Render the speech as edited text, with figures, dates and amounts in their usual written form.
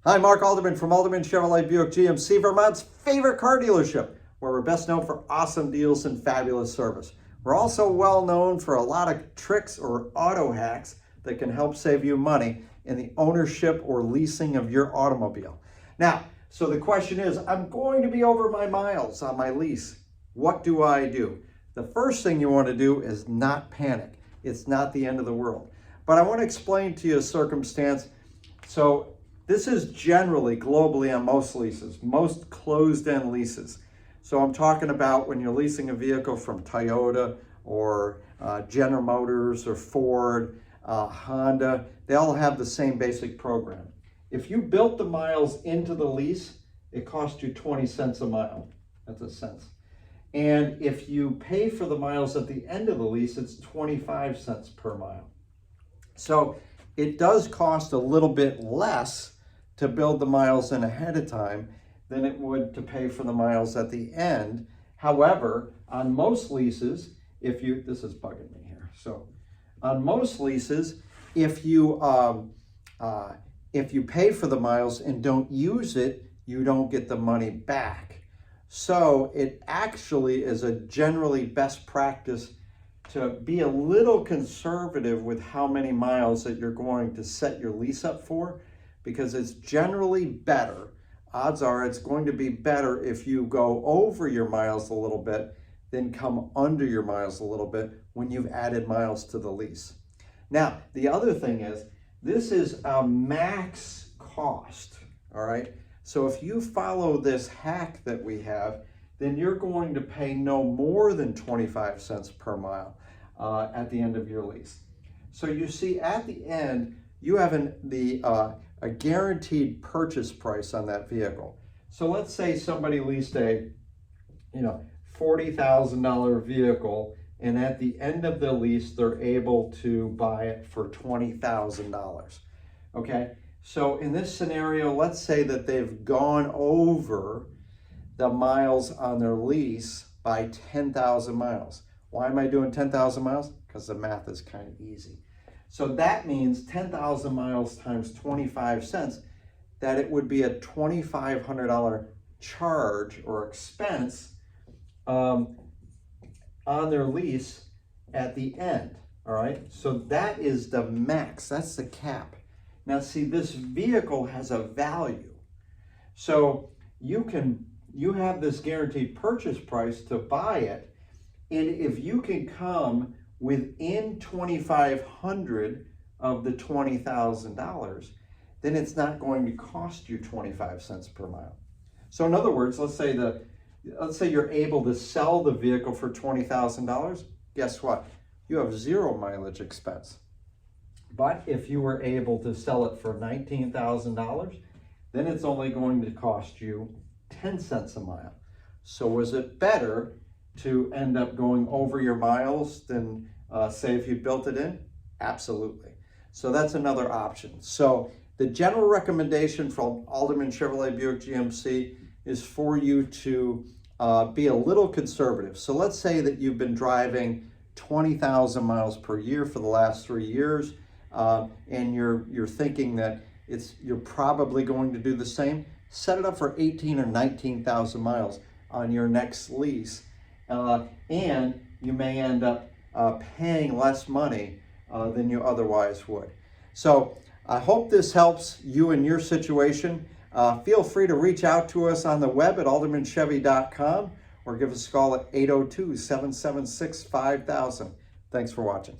Hi, Mark Alderman from Alderman Chevrolet Buick GMC, Vermont's favorite car dealership, where we're best known for awesome deals and fabulous service. We're also well known for a lot of tricks or auto hacks that can help save you money in the ownership or leasing of your automobile. Now, so the question is, I'm going to be over my miles on my lease. What do I do? The first thing you want to do is not panic. It's not the end of the world. But I want to explain to you a circumstance. So this is generally globally on most leases, most closed-end leases. So I'm talking about when you're leasing a vehicle from Toyota or General Motors or Ford, Honda, they all have the same basic program. If you built the miles into the lease, it costs you 20 cents a mile. That's a cent. And if you pay for the miles at the end of the lease, it's 25 cents per mile. So it does cost a little bit less to build the miles in ahead of time than it would to pay for the miles at the end. However, on most leases, this is bugging me here. So on most leases, if you pay for the miles and don't use it, you don't get the money back. So it actually is a generally best practice to be a little conservative with how many miles that you're going to set your lease up for, because it's generally better. Odds are it's going to be better if you go over your miles a little bit than come under your miles a little bit when you've added miles to the lease. Now, the other thing is, this is a max cost, all right? So if you follow this hack that we have, then you're going to pay no more than 25 cents per mile at the end of your lease. So you see, at the end, you have a guaranteed purchase price on that vehicle. So let's say somebody leased a $40,000 vehicle, and at the end of the lease, they're able to buy it for $20,000. Okay, so in this scenario, let's say that they've gone over the miles on their lease by 10,000 miles. Why am I doing 10,000 miles? Because the math is kind of easy. So that means 10,000 miles times 25 cents, that it would be a $2,500 charge or expense on their lease at the end, all right? So that is the max, that's the cap. Now see, this vehicle has a value. So you have this guaranteed purchase price to buy it, and if you can come within 2,500 of the $20,000, then it's not going to cost you 25 cents per mile. So in other words, let's say you're able to sell the vehicle for $20,000. Guess what? You have zero mileage expense. But if you were able to sell it for $19,000, then it's only going to cost you 10 cents a mile. So was it better to end up going over your miles than say if you built it in? Absolutely. So that's another option. So the general recommendation from Alderman Chevrolet Buick GMC is for you to be a little conservative. So let's say that you've been driving 20,000 miles per year for the last 3 years, and you're thinking that you're probably going to do the same. Set it up for 18 or 19,000 miles on your next lease, and you may end up paying less money than you otherwise would. So I hope this helps you in your situation. Feel free to reach out to us on the web at aldermanchevy.com or give us a call at 802-776-5000. Thanks for watching.